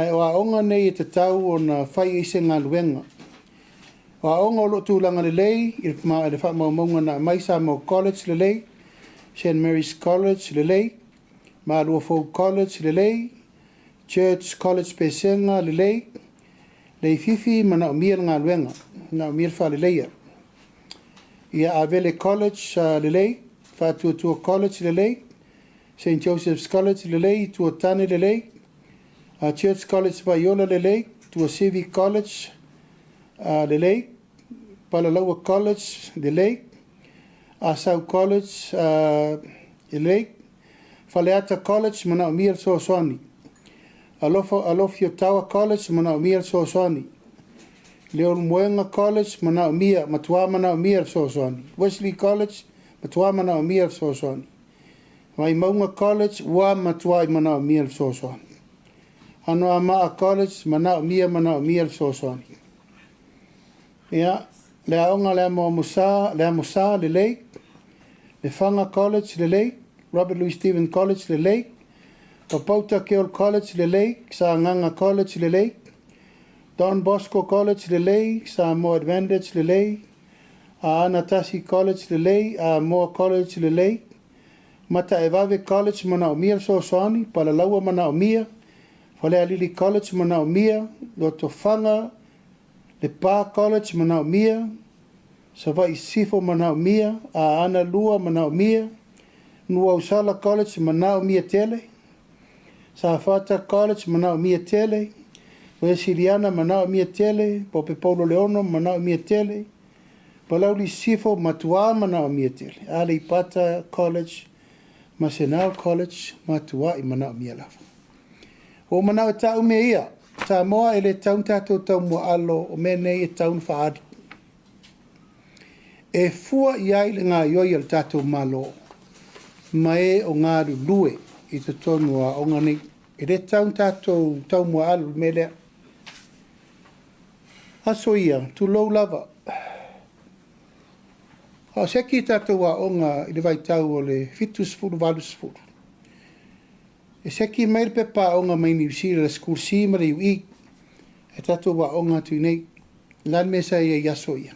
O aonga nei te tau o na whai ise ngā luenga. O aonga o lo tūlanga lelei, i le wha maunga na maisa mo college lelei, St. Mary's College lelei, ma Luafou College lelei, Church College Pesenga lelei, lei fifi mana o mia ngā luenga, ngā mia wha leleia. Ia Avele College lelei, Whātua College lelei, St. Joseph's College lelei, Tuatane lelei, Church College Vaiola lelei, Civic College lelei, Faleo'o College lelei, Sau College lelei, Faleata College mana o mia soasoni, Alofio Tower College mana o mia soasoni, Leo Moenga College mana o mia, matua mana o mia soasoni, Wesley College matua mana o mia soasoni, Mai Maunga College wa matua mana o mia soasoni. Ano Amaa College mana o mia soasoni. Ia, le aonga le musa lelei, le Whanga College lelei, Robert Louis Stephen College lelei, Papauta Keol College lelei, Sa Nganga College lelei, Don Bosco College lelei, Sa Mo Advantage lelei, Anatasi College lelei, Moa College lelei, Mata Evave College mana o mia soasoni, Palalaua mana o mia, Faleo'o College mana o mia, Loto Whanga, Le Pā College mana o mia, Savai Sifo mana o mia, Ana Lua mana o mia, Nuausala College mana o mia tele, Safata College mana o mia tele, Wesiliana mana o mia tele, Pope Paulo Leono mana o mia tele, Palauli Sifo matua mana o mia tele, Ale Pata College, Masenal College matua I mana o mia lava. O mana o tau me ia, ta moa ele taun tātou tau mua alo o mene e taun whaadi. E fua iai le ngā ioi al tātou malo, mai o ngā lue I te tonu a o ngani, e re taun tātou tau mua alo me lea. Aso ia, tu lou lava. O seki tātou a o ngā I le vai tau o le fitus furu valus furu. E seki mai pepa o ngā mai ni usira la skul si ma le ui, e tatou wa o ngā tui nei, lan me sa ia yaso ia.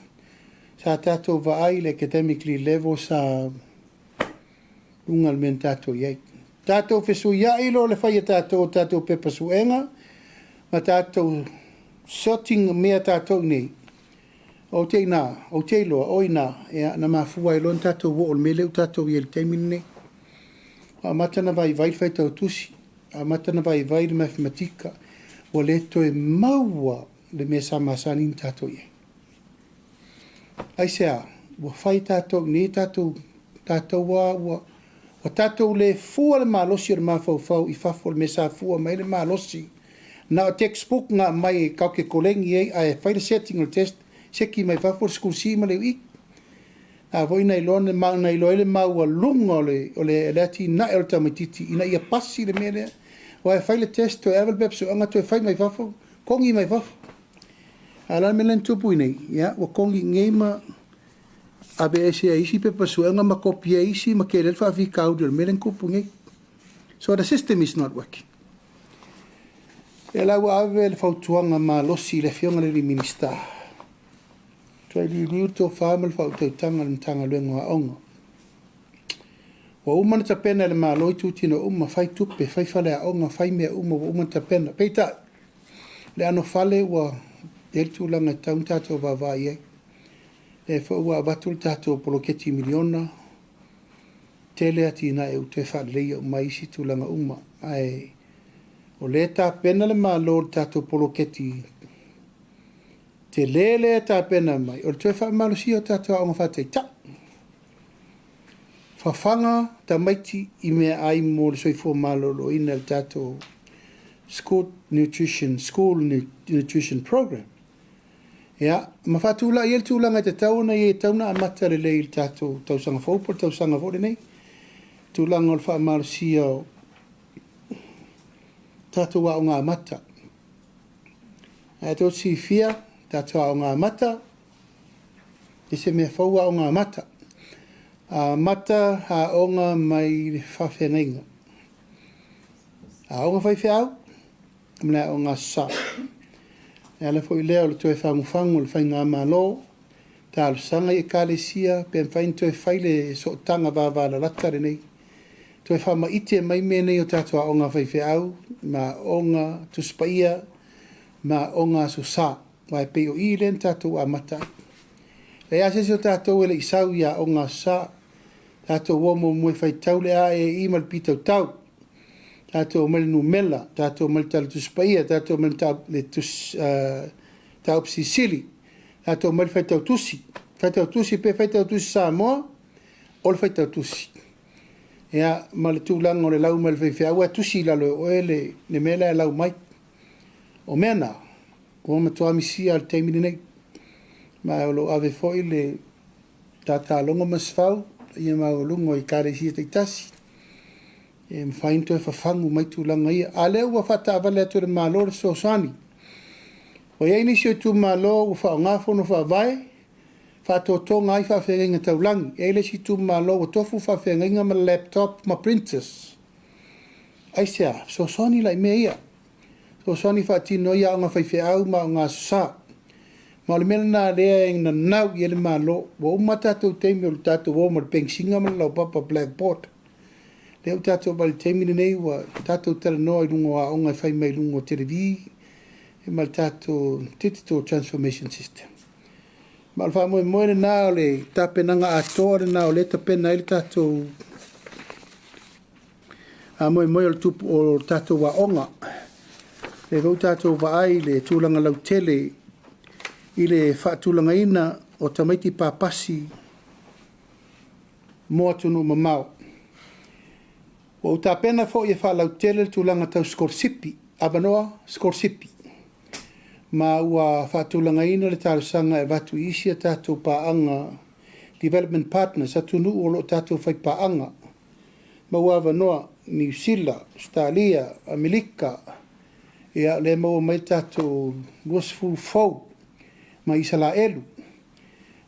Sa tatou wa ai le academically level sa ungal men tatou iai. Tatou fesu ia ilo le whai tatou pepa suenga, ma tatou sorting mea tatou nei. O te ina, o te loa, o ina, ea na mafua ilon tatou wo o mele u tatou i el teimin nei. A matana vai whai tau tusi, a matana vai le mathematika, o le toe maua le mea samasanin tātou ie. Ai sea, o whai tātou ni tātou o tātou le fua le malosi o le mawhau I whafo le mea sa fua mai le malosi. Na o textbook ngā mai kauke kolengi ei, a e whai le setting o test, seki mai whafo le school si ma le ui. A voi nei lone ma nei loele mau lunga o le lati na el tamatiti ina ia passi le mele o e fai le test to ever bep so anga to fai mai fafo kongi mai fafo ala melen tupu nei ya o kongi ngema abs ia isi pe pasu anga ma kopia isi ma kele fa fi kaudo melen kupu ngai so the system is not working ela wa ave le fautuanga ma losi le fionga le minister Trai liu tō whāmal whau tau tanga luenga onga. Wa umana ta pena le maa loi tūtina uma whai tupe, whai whale a onga, whai mea uma wa umana ta pena. Peita, le ano whale wa el tūlanga taun tātou wawai e. E whaua awatul tātou poloketi miliona. Tele ati na e ute wha leia o maisi tūlanga uma. Ai, o le tā pena le maa loi tātou poloketi te lele ta pena mai. O te wha malusi o tātou aonga whatei ta. Whawhanga ta maiti I mea ai mo le soifua malolo ina le tātou school nutrition program. Ia, ma whatula I el tūlanga te tauna I e tauna a mata le lei tātou tausanga whaupor, tausanga whore nei. Tūlanga o le wha malusi o tātou aonga a mata. E tō si fia, tātua o ngā mata, e se mea whaua o ngā mata. Mata ha onga mai whawheneinga. A onga whai whiau, mle o ngā sa. E ala fo i lea o le toe whanguwhangu le whai ngā malo, tā alusanga i kālesia, pe mwhain toe whaile so tanga vāwāla latare nei. Toe whama ite mai mene o tātua o ngā whaiwheau, ma o ngā tuspaia, ma o ngā so sa, mai pe o i len tātou a mata. E asese o tātou ele isau ia o ngā sa, tātou o mo mwe whai taule a e i malpitau tau. Tātou mele nu mela, tātou mele tala tuspaia, tātou mele tau psisili, tātou mele whai tau tusi. Whai tau tusi pe whai tau tusi sa moa, o le whai tau tusi. Ea, ma le tūlanga o le lau mele whai whiau, a tusi lalo o ele, ne mela e lau mai. O mea nā, o matua misia al teimini nei, ma o lo ave foi le tata longa masfau, ia ma o lungo i kare si te tasi. E mwhainto e whawhangu mai tūlanga ia. A leo ua whata avale atu le malo le sosani. O iei nisi o tū malo u wha o ngāwhono wha vai, whato tō ngai whawhenga taulangi. E le si tū malo o tofu whawhenga ma laptop ma printers. Aisea, sosani lai mea ia. Sosani whatino ia o ngā whaiwheau ma o ngā sa. Ma le mena nā lea e ngā nau i ele malo, wa o matatou teimi o le tatou o ma le pengsinga ma lau papa blackboard. Leo tātou bali teimine nei wa tātou tala noa i lungo a onga whai mai lungo televi e ma tātou digital transformation system. Ma le wha moe moe nā o le tāpenanga atoa nā o le tapena i le tātou a moe moe o le tupu o tātou wa onga. Le vau tātou wa ai le tūlanga lau tele i le wha tūlanga ina o tamaiti pāpasi moa tunu mamau. O ta pena fo ye fa lautele tulanga tau skorsipi, abanoa skorsipi. Ma ua fa tulanga ina le talusanga e watu isi a tātou paanga development partners atunu o lo tātou fai paanga. Ma ua avanoa New Zealand, Australia, Amerika, ia le mau mai tātou luasfu fau ma isala elu.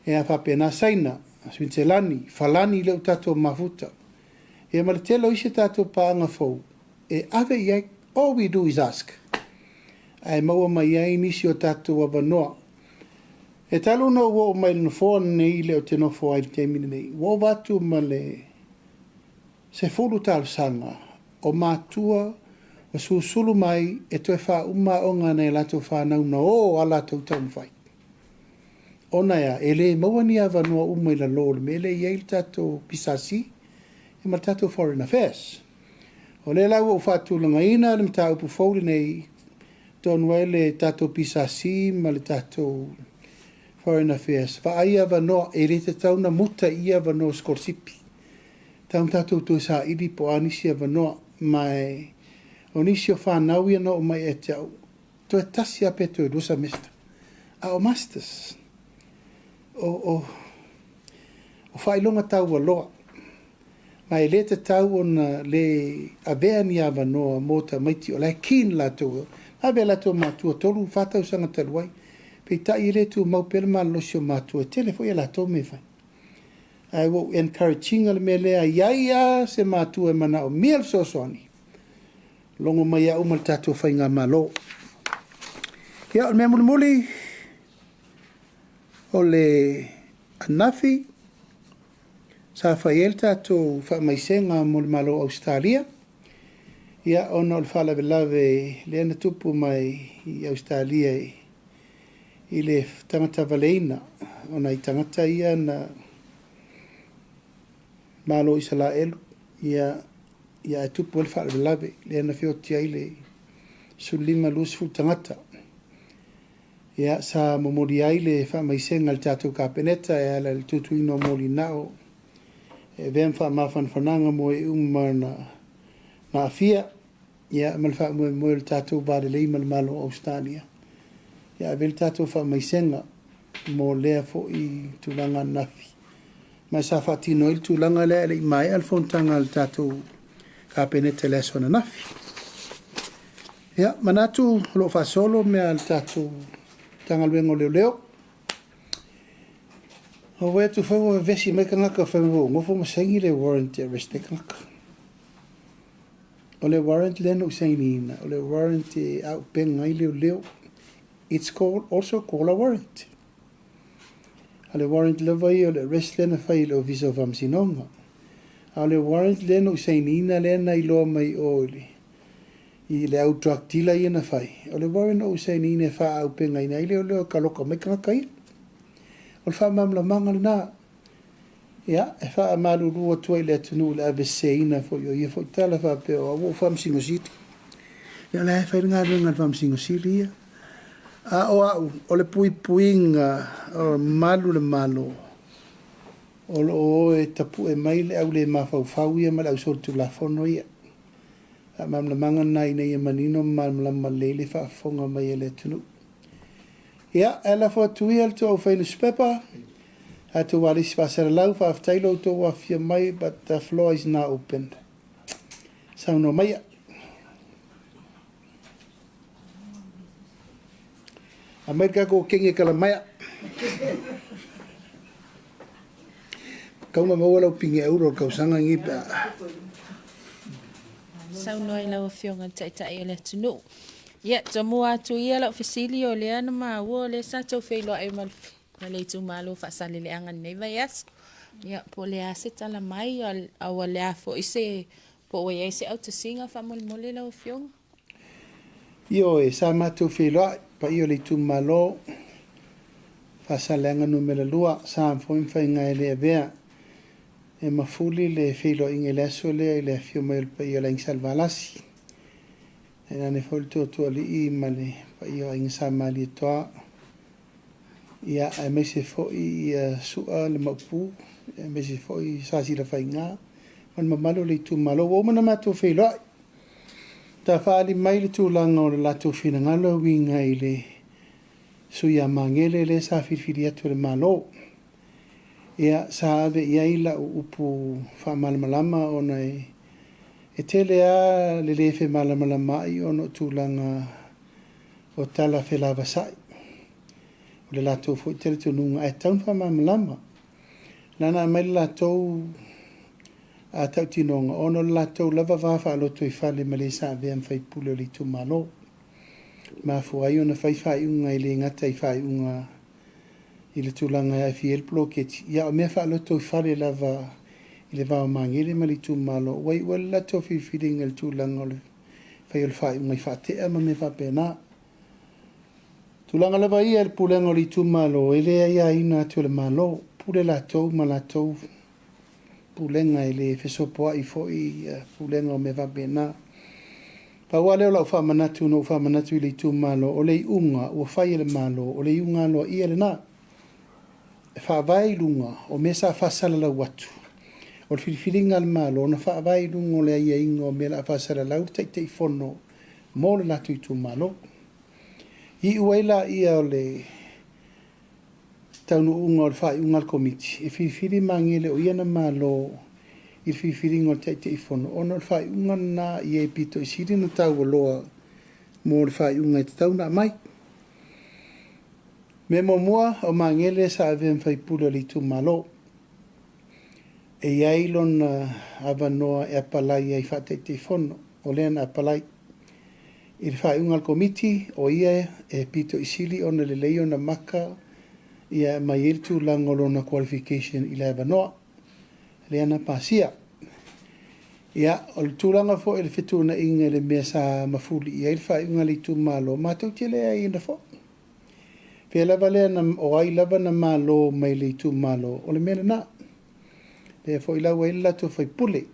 Ia fa pena saina, Swinselani, falani leo tātou mafuta. E ma le telo isi tātou paanga fau. E ave iai, all we do is ask. Ai maua mai iai nisi o tātou avanoa. E talo no wo mai no fōa nei le o te no fōa i te mini nei. Wo watu ma le se fulu tālu sanga. O mātua, o susulu mai, e toi wha uma o ngā nei lato whanau na o ala tau tau mwhai. Ona ia, e le maua ni avanoa umai la lōle, me le iai tātou pisasi, e ma tātou Foreign Affairs. O le lau o whātulanga ina, le mta upu fōri nei, tonu e le tātou pisasi, ma le tātou Foreign Affairs. Wha aia wanoa, e re te tauna muta ia wanoa skorsipi. Taun tātou tō sa idi po anisi a wanoa, mai o nisi o whanau ia no o mai e te au. Tō e tasi ape tō e rusa mesta. A o masters. O whailonga tau a loa. Mai le te tau ona le avea ni awa noa mota maiti o lai kin la tō. Awe la tō mātua tolu whātau sanga taluai. Pei tai le tō mau pere maa losi o mātua telefo ia la tō me whai. Ai wo encouraging ale me lea iaia se mātua e mana o miel sosoani. Longo mai a umal tātua whai ngā malo. Ia o mea muli muli o le anafi. Sa whai el tātou whamaisenga mo le malo Australia. Ia ona o le whalawe le ana tupu mai i Australia i le tangata waleina. Ona i tangata ia na malo isala elu. Ia e tupu le whalawe le ana whioti ai le sulima lusfu tangata. Ia sa momori ai le whamaisenga le tātou kāpeneta e ala le tutuino moli nao. E vem fa mafan fananga mo e umma na afia ia mal fa mo le tātou vale le mal malo Australia ia vel tātou fa mai senga mo lea fo i tulanga nafi mai sa fa tino il tulanga le mai alfontanga le tātou ka penete le sona nafi ia manatu lo fa solo me al tātou tanga luengo leo o we tu fo vesi me kanga ka fo ngofo mo sengi le warrant arrest kanga O le warrant lena usainina, o le warrant au penga i leo. It's also called a warrant. A le warrant levai o le arrest lena Feilo'o visa of amsinonga. A le warrant lena usainina lena I loa mai oli. I le au drug dealer I na fai. O le warrant o usainina fa au penga ina I leo kaloka mai kanga kai. O le fa mamla manga na. Ya, e fa malurua tua I le atunu le abeseina fo yo ia fo tala fa pe o wo fam singositi. Ya le fa nga runga fam singositi ia. A o le puinga o malu le malo. O e tapu e mai le au le mafau ia ma le au sortu la fono ia. A mamla manga nai nei e manino mamla malele fa fonga mai le atunu. Ya, ela fo tuia le to fainu spepa. To walis Vasega lau fa aftailo to wafia mai, but the floor is now open. So no mai. Amerika ko kingi kala mai. Kau ma wala pingi euro kau sanga ngi pa. So no I lau fionga tai ele tunu. Ya to mua tu ia la fasilio le ana ma wo le sa to Feiloaiga ma le tu malo fa sale le anga nei vai as ya po le aseta la mai au le afo ise po we ise au to singa fa mole la fiong Io e sa ma tu Feiloaiga pa io le tu malo fa sale anga no mele lua sa fo in fa ngai le vea e mafuli le Feiloaiga le so le fio mai pa io la in salvalasi e na ne folto to ali I male pa io in Laaulialemalietoa ia e me se foi sua le mapu e me se foi sa si la fainga on mamalo le tu malo o mana ma tu Feiloaiga ta fa ali mai le tu langa o la tu fina ngalo winga ile su ia mangele le sa fifiria tu le malo ia sa ave ia ila upu fa malmalama ona e tele a le fe malmalama I ono tu langa o tala fe lava sai le lato fo tele to nunga e tau fa mamlama lana mai lato a tau tinonga ono lato lava va fa lo to fa le malesa ve am fai pulo le tu malo ma fo ai ona fai unga ile ngata fai unga ile tulanga e fiel bloket ya me fa lo to fa le lava ile va mangile mali tu malo wai wala to fi feeding el tulanga le fai fai unga fa te ma me fa pena tulanga lava ia el pulenga li tu malo ele ia ina tu le malo pule la to malato pulenga ele fesopo I fo I pulenga me va bena pa wale la fa manatu no fa manatu li tu malo o le unga o fai le malo o le unga lo ia le na fa vai lunga o mesa fa sala la watu o filinga al malo na fa vai lunga le ia ingo me la fa sala la te fono mo la tu malo I uela ia le taunu unga o fai unga al komiti. E fili mangele o ia na malo I fili ngol te ifono. Ono fai unga na ia pito I siri na tau o loa mo fai unga I te tauna mai. Me mua o mangele sa avem fai pula li tu malo. E iailon avanoa e apalai ai fai te ifono. O leana apalai. I fai unga al komiti o ia e pito isili ona le leo na maka ia mai irtu langolo na qualification I le avanoa le ana pasia ia o le tūlanga fo ele fitu na inga le mea sa mafuli ia I fai unga li tu malo matau tele ai ina fo pe lava le na o ai lava na malo mai li tu malo o le mea na le fo ila wa ila to fai pule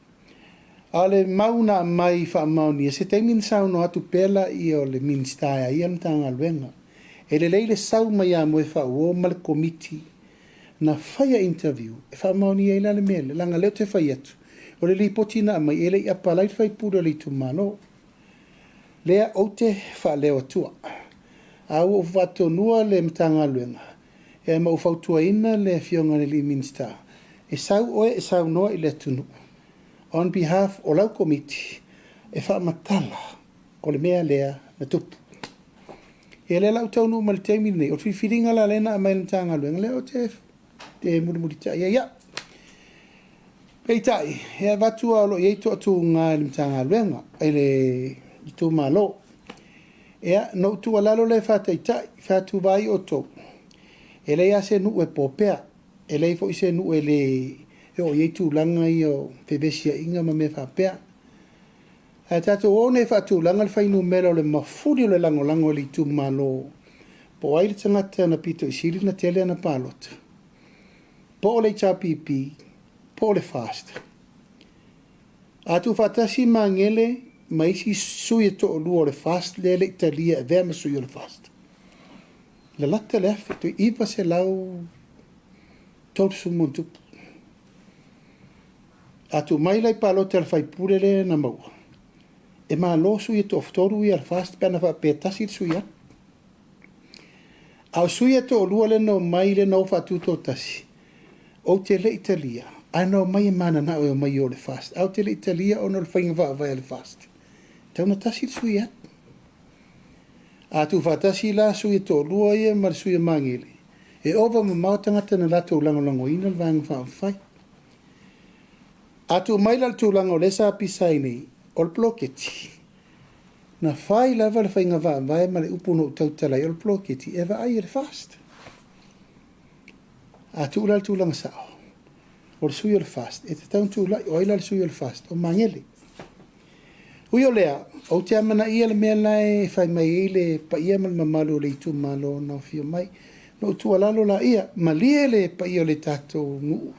ale mauna mai fa mauni se te min sau no atu pela I o le minstaia I am tanga luenga e le leile sau mai a moe fa o mal komiti na faya interview e fa mauni e la le mele langa leo te fai atu o le lipoti na mai ele I apalai fai pura li tu malo lea o te fa leo atua au o vato nua le mtanga luenga e ma ufautua ina le fionga le li minsta e sau oe e sau noa I le tunu on behalf o lau komiti e wha matala o le mea lea na tupu. E le lau tau nu mal teimi nei, o whiwhiringa la lena a mai tanga luenga, leo te muri ta ia ia. Hei tai, hea watu alo i eito atu ngā ili mtanga luenga, ele i tū malo. Ea, no tu alalo le whātai tai, whātu vai o tō. Ele ia se nu e pōpea, ele i fo i se nu e le, e o i eitu langa i o pebesia inga ma me whāpea. Hea tātou o ne whātu langa le whainu mera o le mafuri o le lango le i tū malo. Po ai le tangata na pito i siri na tele na pālota. Po le tā pipi, po le fast. Atu fatasi mangele maisi sui to lu le fast le Italia e vema sui le fast. Le latte le to ipa se lau tot su muntu. Atu mai lai palo te fai pure le na mau. E ma lo sui to ftoru i al fast pena fa petasi sui. Au sui to lu le no mai le no fa tuto tasi. O te le Italia. Ano mai mana na o mai o le fast. Au te le Italia o no le whainga vai le fast. Tau na tasi sui at. A tu fatasi la sui to lua ia mar sui mangele. E ova ma mautangata na lato lango ina le vanga whai. A tu mai la tu lango le sa pisai nei o le ploketi. Na whai lava le whainga vai ma le upuno tautalai o le ploketi. Eva ai le fast. A tu la tu langa sao. O le sui o le fast. E te tauntu lai o ila le sui o le fast. O mangele. Ui o lea, o te amana ia le mea lai whai mai ele pa ia mal mamalu le itu malo na fio mai. No tua lalo la ia, ma lia le pa ia le tato ngu.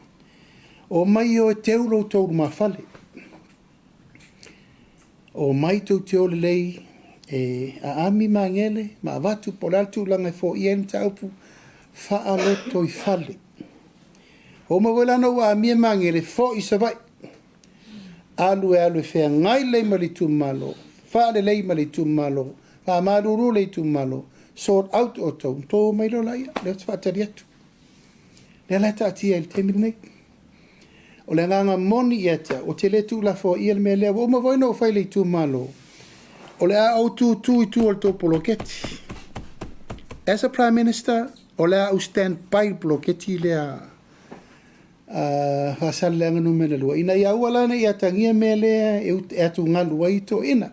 O mai o e teulo tau ma fale. O mai tau teo le lei a ami mangele, ma avatu po laltu langa e fo ia ni taupu wha aloto i fale. O mawelana ua amia mangele fo i savai. Alu e whea ngai lei ma le tumalo, whaare lei ma le tumalo, wha maruru le tumalo, sort out o tau, tō mai lo lai, leo te whaatari atu. Lea lai ta atia il te nei. O le nganga moni i atia, o te le tu la fo i le mea lea, o ma voina o whai le tumalo. O le a au tu i tu o le tō poloketi. As a Prime Minister, o le a au stand by poloketi lea, fasal le nganu mele lua ina ia wala na ia tangia mele e atu ngalu ai to ina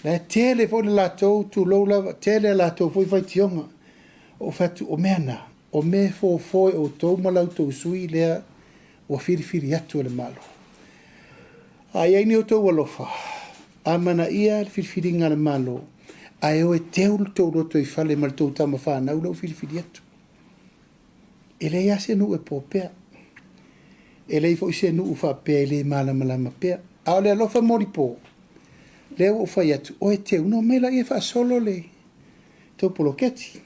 la tele fo la to tu lo la tele la to foi vai tionga o fatu o mena o me fo o to malau to sui le o firi atu le malo ai ni o to walofa amana ia firi ngale malo ai o teul to ro to i fale mal to tama fa na lo firi atu ele ia se no e popea ele fo se no fa pe le mala pe a le lo fa moripo le o fa yatu o te uno me la e fa solo le to poloketi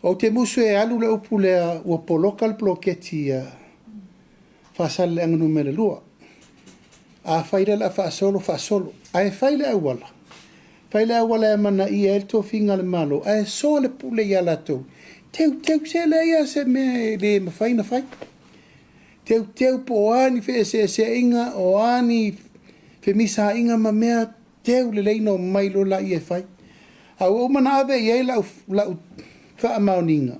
o te musu e alu le upule o polokal poloketi fa sal le ngunu me le lua a fa ira la fa solo a fa ile awala mana i el to finga le malo a so le pule ya la to te se le ya se me le faina fai teu po ani fe se inga o ani fe misa inga ma mea teu le leino mai lo la i e fai. Au o mana ave i e lau wha amauninga.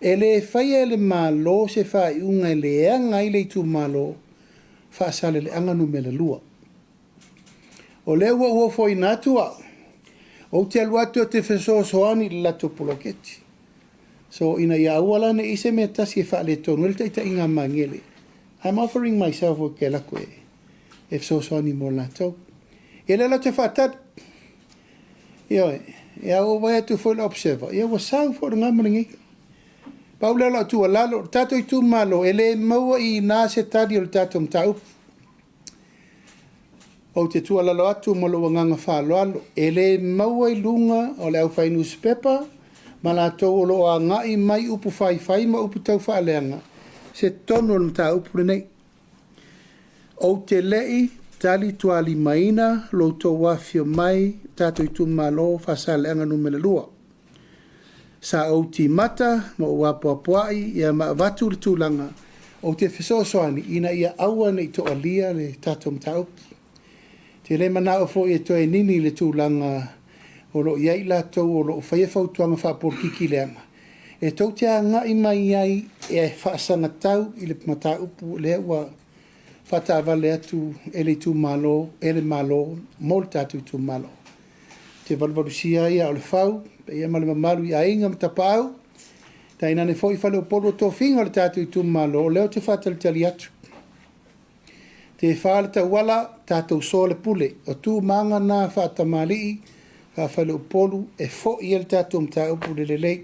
E le fai e le malo se fai unga e le anga i le tu malo wha sale le anga nu me le lua. O le ua foi natua. O te aluatu te feso soani le lato poloketi. So ina ia awala ne ise me tasi e wha le tonu. Ele taita inga mangele. I'm offering myself o ke lako e so ni mo la tau. E le la te whatat. E au vai atu foi la observa. E wa sau fo ngā maringi. Paula la tu lalo tato i tu malo. E le maua i nā se tadi o le tato mtau. O te tu lalo atu mo lo nganga whaloalo. E le maua i lunga o le au whai newspaper. Ma la tau o lo a ngai mai upu whai ma upu tau whaaleanga. Se tono le ta upu nei. O te lei, tali tuali maina, lo to wafio mai, tato i tu malo, fasale anga numele lua. Sa o ti mata, ma o wapuapuai, ia ma vatu le tūlanga, o te fesosoani, ina ia aua nei to alia le tato mta upu. Te le mana o fo i to e nini le tūlanga, o lo iai la tau, o lo whaiefau tuanga whapurkiki leanga. E tau te anga i mai ai e whaasanga tau i le mata upu le ua whatawale atu ele tu malo, ele malo, mol tatu tu malo. Te valvarusia ia o le whau, pe ia male mamaru ia inga matapau, ta ina ne foi Faleo'o tō whinga le tatu tu malo, o leo te whatalitali atu. Te whaale ta wala, tātou so le pule, o tū manga nā whaatamali, ka Faleo'o e fo i le tātou mta upu le lei,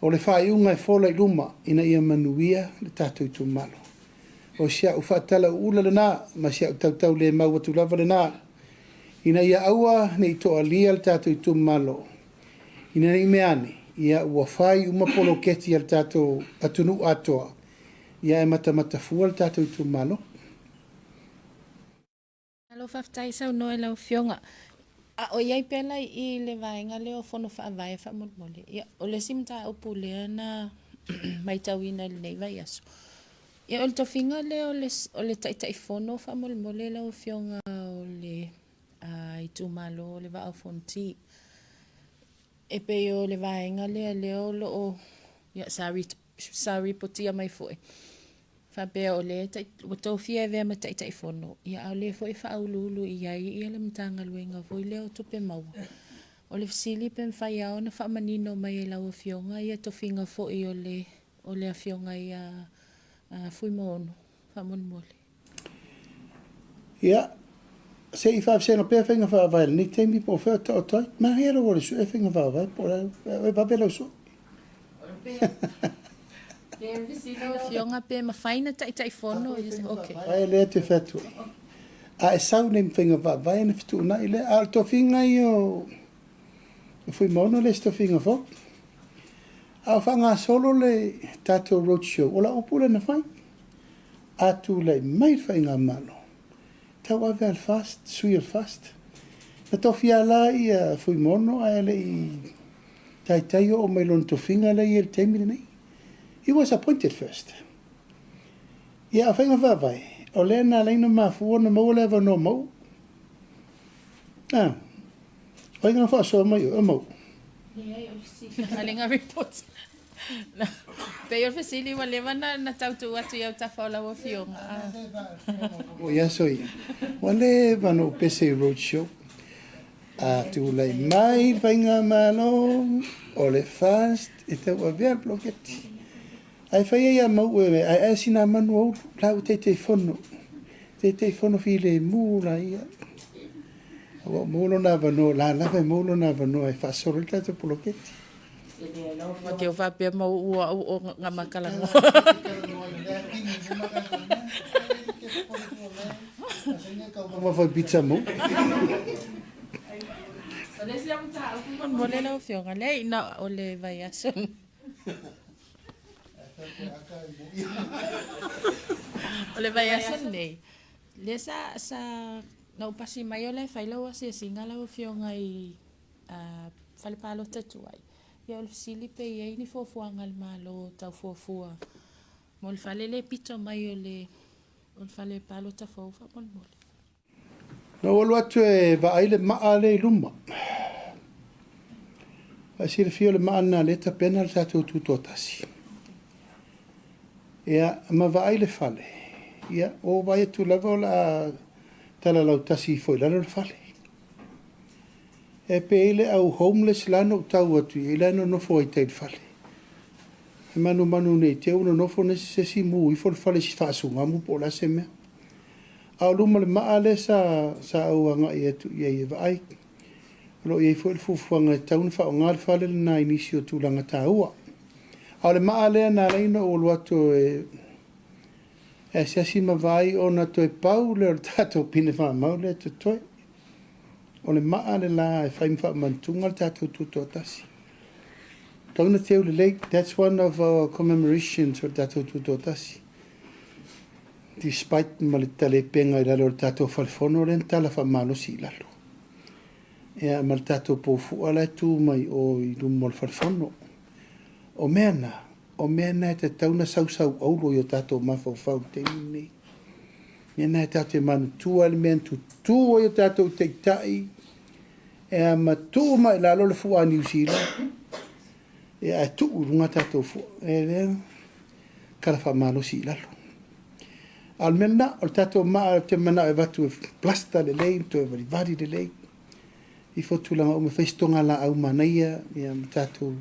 o le whaiunga e fola i luma, ina ia manuia le tātou tu malo. O sia u whaatala ula le nā, ma sia u tautau le mau atu lava le nā, ina ia aua ne i toa lia le tātou tu malo. Ina i meane, ia ua whai uma polo keti al tātou atunu atoa, ia e mata fua le tātou tu malo. Alo whaftai sau noe lau fionga. O iai pela i le vaenga leo fono whaavai whamolmole. O le simta upu lea na maitawina le nei vai aso. Ia o le tofinga leo o le taitai fono whamolmole lau fionga o le i tūmalo o le va au fonti. E pe o le vaenga leo lo o sari potia mai foi. Whapea o le, o tau fia e vea ma taitai fono. Ia au le foi whaululu i ai, ia le mtanga luenga foi leo tupe maua. O le fisili pe mwhai au na whamanino mai e lau a fionga, ia to finga foi o le a fionga i a fui moono, whamon mole. Ia, se i whaafsena pēr whinga whaavai, ni teimi po whea ta o tai, ma hera o le su e whinga whaavai, po e papela uso. Pēr visilo fionga pēr ma whaina taitai fono, ok. Ai lea te whetua. A e sau nei mwhinga whaavai, na fitu una i le, a to whinga i o fui moono le sto whinga fo. A whanga solo le tātou roadshow, o la upule na whai. A tu le mai whainga malo. Tau ave al fast, sui al fast. Na tofi ala i fui mono, a ele i taitai o meilon to whinga le i el teimine nei. He was appointed first. Ia a whainga whawai, o lea nā leina mafua na mau lewa no mau. Ah, oinga wha soa mai o mau. Halinga report. Pe o fasili wa lewa na tautu atu iau tawhala o fionga. O ia so ia. Wa lewa no pese roadshow. A tu lei mai whainga malo, o le fast, e tau a vea bloketi. Ai whai ia mau e, ai sina manu au, lau te fono. Te fono fi le mūra ia. O mūlo na vano, la lawe mūlo na vano, ai whasoro i tatu bloketi. Ma ke o whapea mau ua o ngā makalanga. Ma whai pizza mo. So le siam ta o mole lau fionga le na o le vai aso. O le vai aso nei. Le sa na upasi mai o le Feiloa'o se singa lau fionga i fale palo tatu ai. Ia o le fisili pe iai ni fofuanga le malo tau fofua. Mo le fale le pito mai o le fale palo ta fofa mon mole. No olu atu e vaaile maa le luma. Asi le fio le maa na le tapena le tatu tutotasi. Ia ma vaaile fale. Ia o vai tu lava la tala lau tasi foi lalo le fale. E pe ele au homeless lano tau atu i lano no foi te fale. E manu nei te uno no fo nese si mu i fo le fale si whaasunga mu po la se mea. Au luma le maa le sa au anga i etu i e vai. Lo i e fo le fufuanga e taun wha o ngā le fale le nā inisi o tūlanga tā ua. Au le maa le nā reina o luato e siasi ma vai o na toi pau le o tato pine wha mau le to toi. O le maa le la e whaimwha mantunga le tato tutotasi. Tauna teo le lake, that's one of our commemorations o tato tutotasi. Despite ma le tale penga i lalo le tato whalfono le tala wha malo si lalo. Ea ma le tato pofu ala tu mai o i lumo le whalfono. O mena e te tauna sau aulo i o tato mawhau te mine. Mena e tato e manu tua le mea tu o i o tato te tai. Ea ma tu mai lalo le fua New Zealand. Ea e tu urunga tato fua. E lea kala wha malo si lalo. Almena, o tato maa te mana e watu e plasta le lei, to e vari le lei. I fotulanga o me feistonga la au manaia, ia tato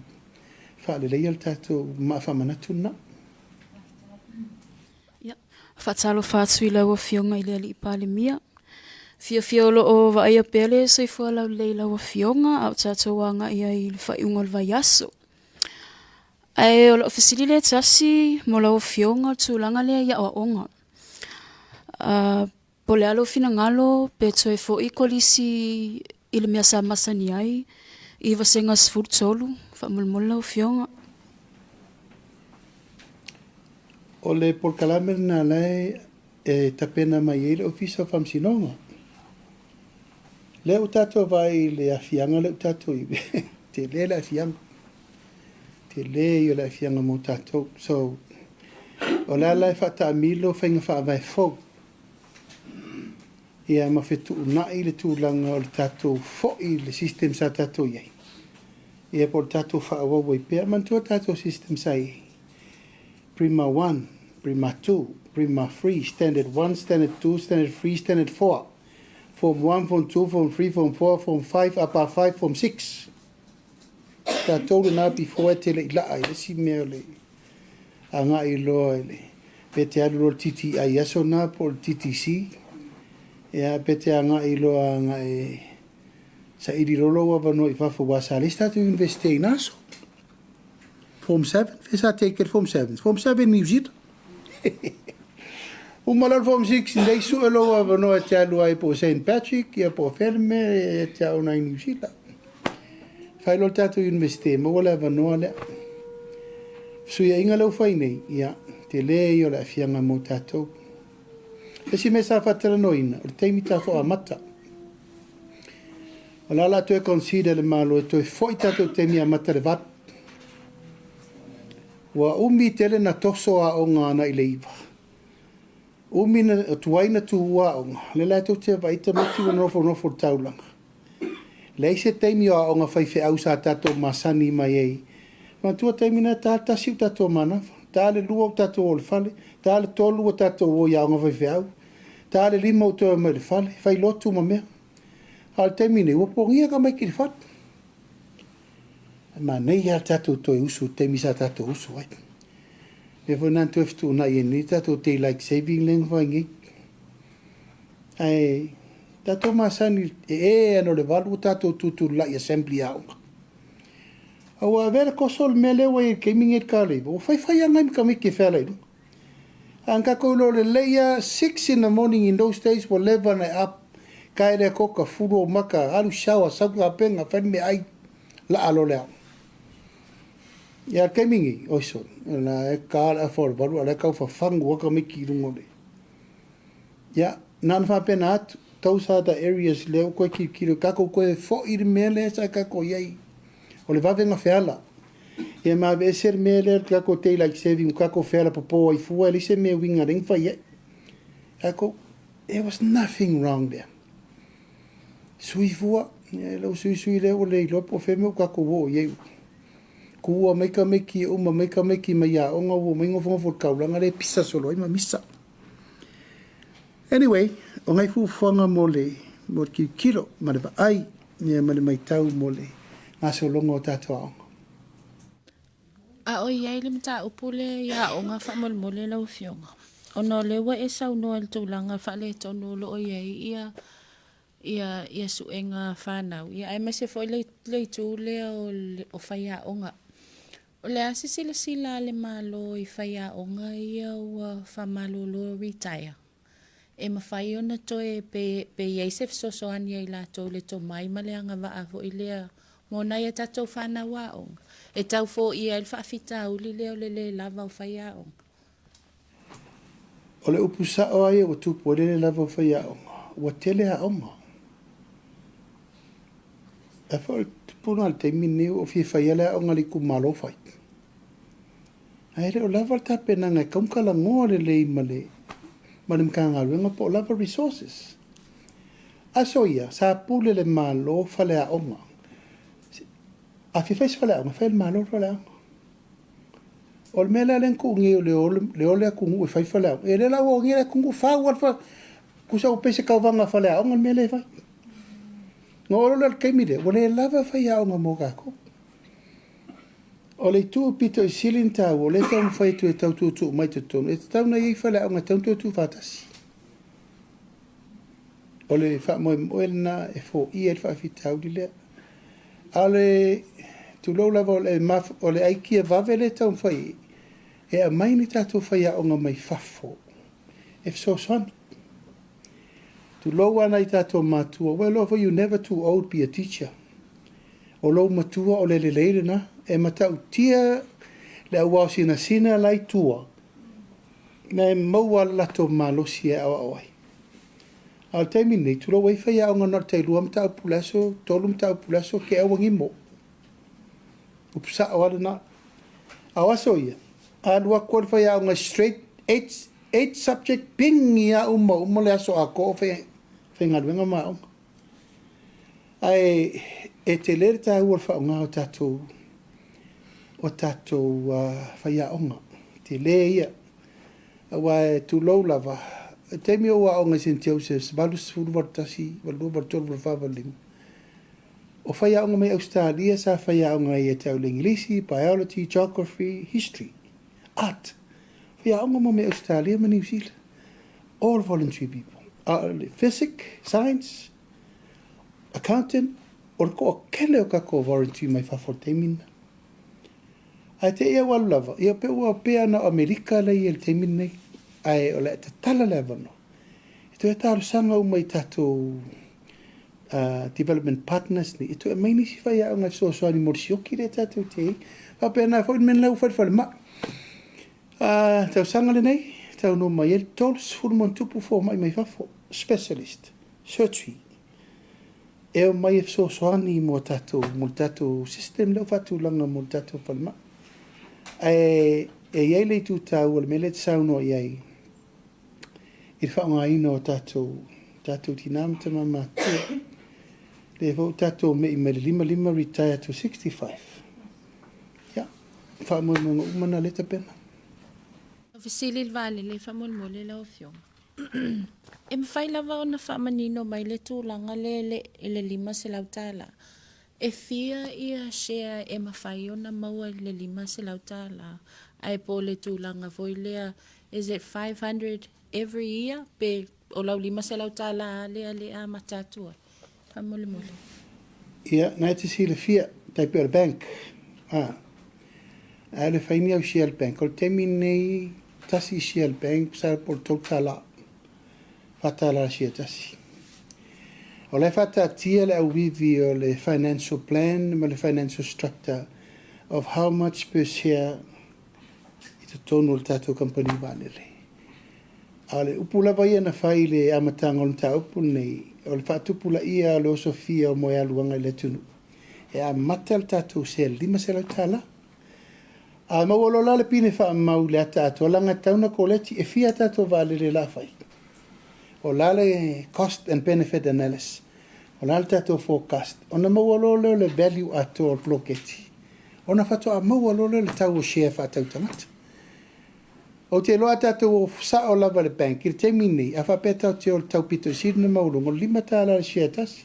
wha le lei al tato maa wha manatuna. Ia, whatalo whatui lau a fionga i le ali i Palemia. Fia olo o wa aia pele sai fua lau lei lau a fionga, au tato wanga ia i le whaiunga le vaiaso. Ai o lo ofisili le tasi mo lau a fionga tūlanga lea ia o onga. Po le alo fina ngalo, pe toe fo i kolisi i le mea sa masani ai, i Vasega sefulutolu, whamulmula o fionga. O le polkalame na lai e tapena mai e le ofisa whamsinonga. Le o tato vai le afianga le o tato i te le le afianga. Te le i o le afianga mo tato. So, o le alai whata amilo whainga wha vai fau. Ia mawhetu unai le tūlanga o le tato foi le system sa tato iei. Ia po le tato wha awawa i pēr mantua tato system sa iei. Prima 1, Prima 2, Prima 3, Standard 1, Standard 2, Standard 3, Standard 4. Form 1, Form 2, Form 3, Form 4, Form 5, Upper 5, Form 6. Ta tolu na before te le ila ai, le si mea le anga i loa le. Pete alu lo titi ai aso na po le TTC. Ia pete anga i loa anga e sa iri rolo wa vano i fafu wasa. Le statu university in aso. Form 7, fesa take it Form 7. Form 7 New Zealand. Umalar Form 6, nei su elo wa vano e te alu ai po St. Patrick, ia po Ferme, e te au na New Zealand. Failo tatu university, ma wala vano le. Suia inga lau fai nei, ia, te le i o la fianga mo tatou. E si me sa fatara noina, o teimi tato a mata. O la la tue consider le malo e tue foi tato teimi a mata le vat. Wa umi tele na toso a onga ana i le iwa. Umi na tuaina tu ua onga. Le la tau te vaita mati wa nofo taulanga. Le se teimi a onga fai fe au sa tato masani mai ei. Ma tua teimi na ta siu tato manafa. Ta le lua o tato o le fale. Ta le tolu o tato o ia onga fai fe au. Ta le lima o toa mai le fale. Fai lotu ma mea. Al teimi ne ua pongia ka mai ki le fat. Ma nei al tato toi usu, teimi sa tato usu ai. Me fo nan tu eftu na i ni tato te like saving leng fai ngi. Ai, tato masani ano le valu tato tutu lai assembly au. Au a vera kosol mele wa i gaming et kale. O fai angai mi ka miki fela idu. Anka ko lo le leia 6 in the morning in those days were 11 up. Kai le koka furo maka alu shawa saku penga fai me ai la alo lea. Ia kemingi oiso na e kala for baru ala kau fa fangu ka miki rungo le. Ia nan fa pena atu those are the areas leo ko ki kilo kako ko fo ir mele sa kako yai. O le vavenga feala. Ia ma be ser mele kako te like saving kako feala popo i fu ele se me winga ring fa ye. Kako there was nothing wrong there. Sui fua lo sui le o le lo po fe me kako wo ye. Kua maika meki uma maika meki mai a onga wo mai ngofo ngofo kaulanga le pisa solo ima misa. Anyway, o ngai fu fanga mo ki kilo ma le ai ni ma le mai tau mo le ngaso longo tato aonga. A o iai le mta upule ia o nga whamolmole lau fionga. O no le wa e sau no el tūlanga whale tonu lo o iai ia suenga whanau. Ia ai mase fo le tūle o whaia onga. O le asi sila le malo i whaia onga ia ua whamalolo retire. E mawhai ona toe pe iesef sosoani ai lato le to mai male anga waa fo i lea mona ia tatou whanau a onga. E tau fo ia il whaafita uli leo le lava o whaia onga. O le upusa o ai o tupu o le lava o whaia onga. Ua tele a onga. E fo tupuna al te mine o fi whaia lea onga li kumalo whai. Aere o lava ta pena ngai kaumkala ngoa le male mkanga luenga po lava resources. Aso ia, sa pule le malo falea onga. A fi fais falea onga, fai malo falea onga. O le mele alen ku ngi o le ole ku ngu fai falea. E le la o ngi ku ngu fa wa fa ku sa o pese ka vanga falea o ngal mele fai. Ngo o le kemide, o le lava fai a o nga mo ka ko. O le tu pito I silin ta o le tau fai tu e tau tu mai tu tonu. E tau na i falea o nga tau tu fatasi. O le fa mo na e fo I e fa fi tau di le. Ale tu lo lava o le maf o le aiki e vavele tau fai. E a mai ni tatou fai a o nga mai fafo. E so son. Tu lo wana I tatou matua. Well, over you never too old be a teacher. O lo matua o le leile na. E matau tia le awa sina lai tua. Na e maua lato malosi e awa awai. Al taimi nei, tu lo wai fai a o nga nor te lua mta upulaso, tolu mta upulaso ke awa ngimo. Upsa awala na. Awaso ia. Alua kwa fai a o nga straight 8 subject ping ia uma le aso a ko fai ngadwenga maonga. Ai e te lere ta ua fa o nga o tatou whaiaonga. Te le ia. Awa e tu lau lava. Te mi o aonga St. Joseph's, balus furu vartasi, valu vartolu varfavalim. O whaiaonga mai Australia, sa whaiaonga I e tau l'Ingilisi, biology, geography, history, art. Whaiaonga mo mai Australia, ma New Zealand. All voluntary people. Physics, science, accountant, o ko kele o kako voluntary mai whafortemina. Ai te ia walu lava, ia pe ua pea na Amerika lei e te minei, ai o le te tala leva no. I tu e tāru sanga o mai tatou development partners ni, I tu e mai nisi whai a ngai so soani morsioki le tatou te, pa pea na fwoi men lau whai ma. Tau sanga le nei, tau no mai el tols furumon tupu fo mai mai fafo, specialist, surgery. E o mai e so soani mo tatou system lau fatu langa mo tatou whai ma. E iei le tu tau o le mele te sauno iei. I le whaonga ino o tatou tinamta mama tu. Le vau tatou me I mele lima retire to 65. Ia, whaamoi umana le tapena. Fisili il vale le whamolmole lau fiong. E mwhai lava o na whamanino mai le tūlanga le lima se lautala. E fia ia share e mawhai o na maua le lima se lautala. Ai po le tūlanga voi lea, is it 500 every year? Pe o lau lima se lautala lea matatua. Pamole mole. Ia, nai te si le fia, tai pe o le bank. A le whaini au si al bank. O le temi nei tasi si al bank, sa po le tautala. Fatala si a tasi. O le fata tia le auwivi o le financial plan, ma le financial structure of how much per share I te tonu le tatou company vanele. A le upulava ia na whai le amatanga o le ta upu nei, o le whaatupula ia le osofia o moe aluanga I le tunu. E a mata le tatou se lima se lau tala. A mawalola le pine wha mau le ata ato, langa tauna koleti e fia tatou vale le la whai. O lale cost and benefit analysis. O lale tatou forecast. O na mawalole le value ato o bloketi. O na whatoa mawalole le tau o share whatau tangata. O te loa tatou o sa o lava le bank. I te mini, a whapeta o te o tau pito siri na maulungo. Lima tāla le share tasi.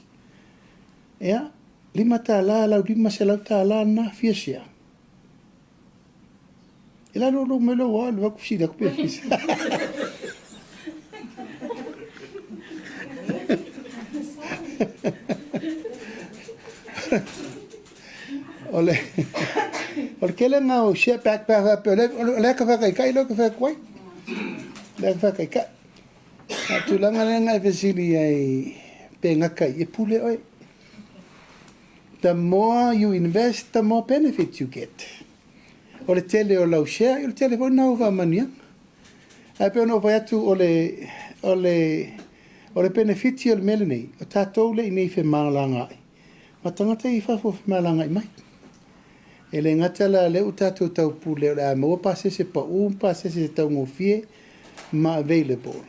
Ea, lima tāla lau lima se lau tāla na fia share. Ila lo me lo wa, lo kusida kupia fisa. Ole kele nga o share back ole ka fa kai lo ka fa kwai le fa kai ka tu langa nga vesili ai penga kai e pule oi. The more you invest, the more benefit you get. Ole tele o lau share, ole tele po na uva mania. Ai pe no vai tu ole benefiti o le mele nei, o tātou le nei whi mālanga ai. Ma tangata I whafo whi mālanga ai mai. E le ngatala le u tātou tau pule o le a maua pasese pa pasese tau ngofie ma available.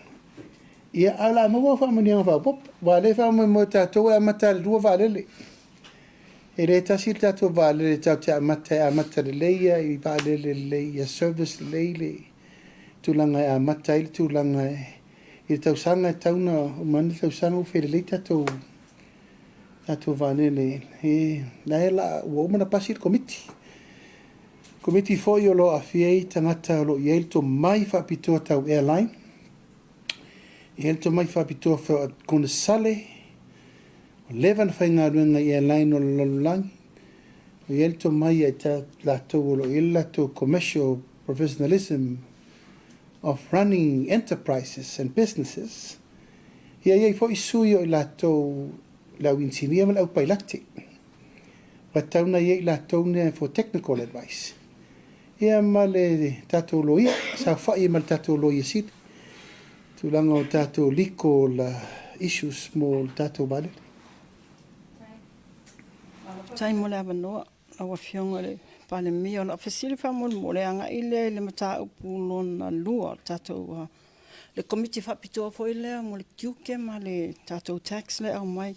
Ia ala maua wha manianga wha pop, wa le wha mo tātou e amata le rua wha lele. E re tasi tatou vaalele tau te amata le leia, i vaalele le leia service le leile, tūlanga e amata i le tūlanga i le tausanga e tauna o mani tausanga uwhi le lei tatou vaalele. Na e la ua umana pasi le komiti. Komiti foi o lo a fiei tangata o lo i eil to mai whaapitoa tau airline. I eil to mai whaapitoa whao kone sale, o levan whai ngā ruenga i airline o lololangi. O i eil to mai ai ta latou o lo i latou commercial professionalism of running enterprises and businesses. Ia iei fo i sui o i latou lau insinia ma lau pailati. Wa tauna iei latou ne for technical advice. Ia ma le tatou loia, sa whai ma le tatou loia sit. Tūlanga o tatou liko la issues mo le tatou vale. Tai mo le avanoa, awa fionga le Palemia, na fasili fa mo le anga ile le mata upulo na lua tatou le komiti whapitoa fo ile mo le kiuke ma le tatou tax le au mai.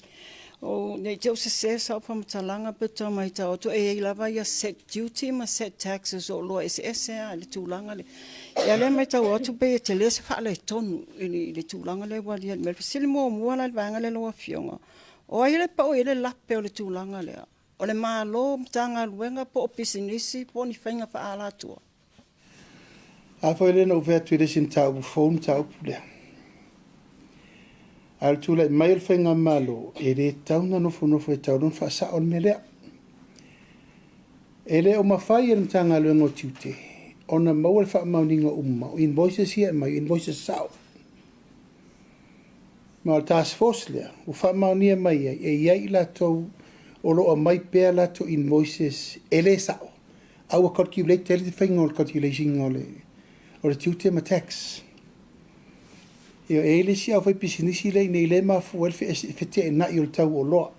O nei te se sa pa matalanga peta mai ta o to e lava ia set duty ma set taxes o lo SS le tūlanga le. Ia le mai ta o to pe te le se fa le tonu le tūlanga le wa le me fasili mo la vanga le lo fionga. O ile pa o ile lape o le tūlanga le. O le malo tanga luenga po opisinisi po ni whainga wha ala tua. A fo ele no vea tuile sin tau phone tau pule. Al tula mai el whainga malo e re tauna nofo e tau non wha sa on melea. Ele o mawhai el tanga luenga o tiute. Ona mau el wha mauninga umma. O invoices here mai invoices sao. Ma al task force lea. O wha maunia mai e iai la tau o loa mai pēr lato invoices ele sao. Au a calculate tele te whainga o le calculation o le tiute ma tax. Eo ele si au whai pisinisi lei nei le ma fuel whete e nai o le tau o loa.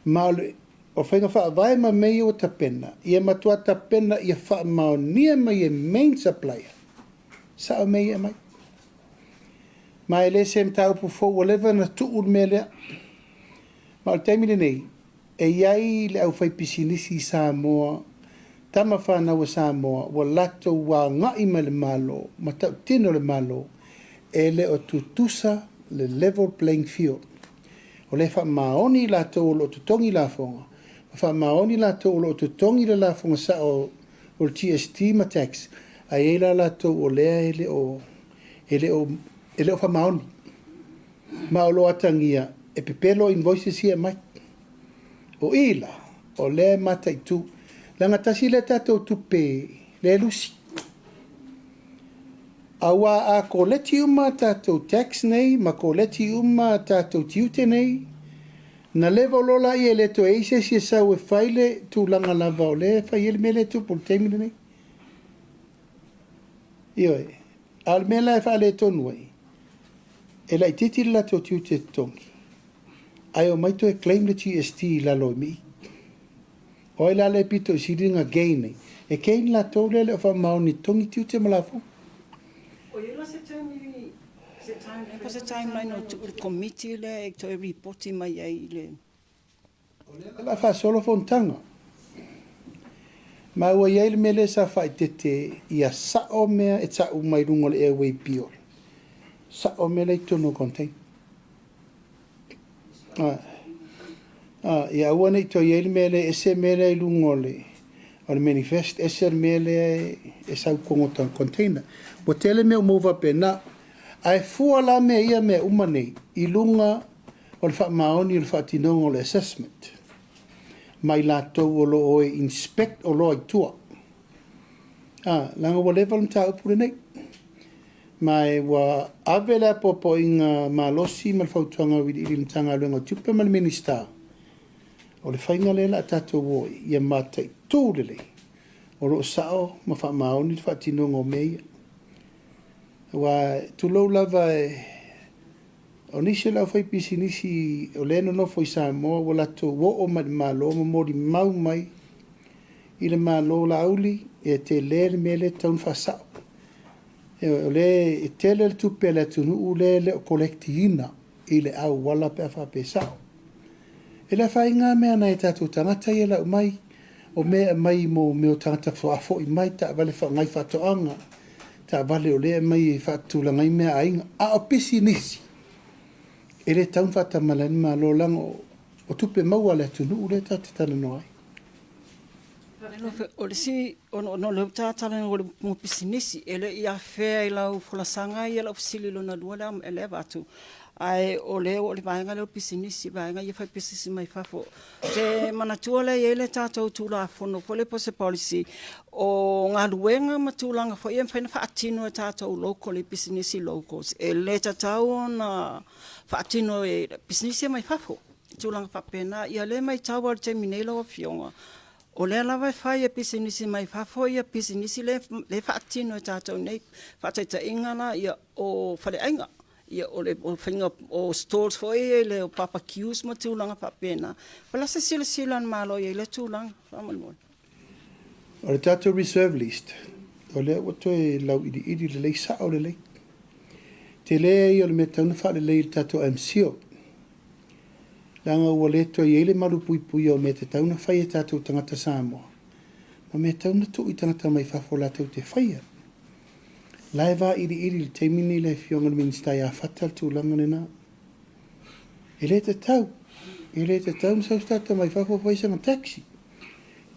Ma o whainga wha vai ma mei o tapena. Ia matua tapena ia wha mao nia mai e main supplier. Sao mei e mai. Ma ele se mtau pu fo o leva na tuu me lea. Ma o taimile nei, e iai le au whai pisinisi Samoa, tama whanau Samoa, wa lato wa ngai ma le malo, ma tau tino le malo, e le o tutusa le level playing field. O le wha maoni lato o lo tutongi la fonga, wha maoni lato o lo tutongi la fonga sa o le GST ma tax, a e la lato o lea ele o wha maoni. Ma o lo atangia, e pepelo invoices here mai. O ila, o le mata i tu. Langa tasi le tatou tupe, le lusi. Awa a ko leti uma tatou tax nei, ma ko leti uma tatou tiute nei. Na levo lola i e le to eise si e sau e whaile tu langa lava o le, whai ele me le tu pol teimine nei. Ioi, al me la e whaile tonu ai. E lai titi la to tiute tongi. Ai o maito e claim le GST la lo mi. O la le pito i siringa gain. E kein la tole le fa mauni tongi tiute malafo. O ila se timeline o tu committee le e to reporti mai ai le. La fa solo fontanga. Ma o ia me le sa fa tete ia sa o mea e sa o mai rungo le airway pio. Sa o me le tono contain. Ia ua nei to iei mele ese mele i lungole. O le manifest ese mele e sau kongota container. Wa tele me umova pena. Ai fua la me ia me umane i lunga o le wha maoni o le wha tinonga o le assessment. Mai la tau o lo oe inspect o lo ai tua. Langa wa level mta upure nei. Mai wa avela popo inga malosi mal fautuanga widi ili mtanga luenga tupe mal minister. O le whainga lela tato woi, ia matai tūrele. O lo sao, ma wha maoni, wha tinonga o meia. Wa tulou lava o nisi lau whai pisi nisi o leno no foi Samoa, wa lato wo o ma malo, ma mori mau mai. I le malo la auli, e te le mele taun wha sao. O le e tele le tupe le tunu u le o kolekti ina i le au wala pe a wha pe sao. E la whainga mea nei tātou tangata i la umai, o mea mai mo meo tangata whaafo I mai ta vale whaongai whatoanga, ta vale o lea mai whaatulangai mea ainga, a o pisi nisi. E le taun whatamalani ma lo lango o tupe maua le tunu ule ta te tana noai. O le si, no le tātala o le mo pisinisi, ele ia whea I lau whulasanga I lau fisili lona lua lea ele watu. Ai o le vaenga le pisinisi, vaenga ia whai pisinisi mai whafo. Te manatua le ele tātou tūla whono, po le pose policy, o ngā luenga matulanga fo ia whaina whaatino e tātou local le pisinisi locals. E le tātou na whaatino e pisinisi mai whafo. Tūlanga whapena, ia le mai tāua le te minela o fionga. O le lawa whai e pisinisi mai whafo ia pisinisi le whaatino e tātou nei, whaataita ingana ia o Faleoaiga. Ia o le whainga o stores fo le o papa kius ma tūlanga whapena. Pala se sila malo ia le tūlanga. O le tātou reserve list, o le wato e lau iri le lei sa o le lei. Te lea I o le mea tauna wha le lei le tātou MCO. Langa ua le toa I ele maru pui o mea te tauna whai e tātou tangata Samoa. Ma mea tauna tu I tangata mai whafo la tau te whaia. Lai wā iri le teimini le fionga le minista ia whatal tūlanga nena. E le te tau msaustata mai whafo whaisanga taxi.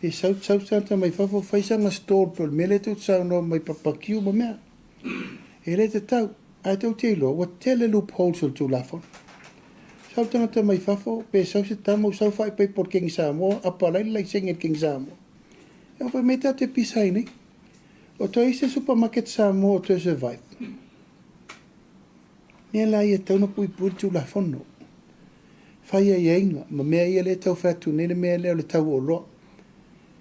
E saustata mai whafo whaisanga store pol mele tau tsau no mai papakiu ma mea. E le te tau, ai tau te ilo, wa tele loopholes o tūlafon. Sautangata mai whafo, pe saustata mau sau whai pai por King Samoa, apa lai senget King Samoa. E whai meta te pisai nei. O to ise supermarket Samoa o to survive. Mea la ia tauna pui tu la fono. Whai ai inga, ma mea ia le tau whatu nene mea leo le tau o loa.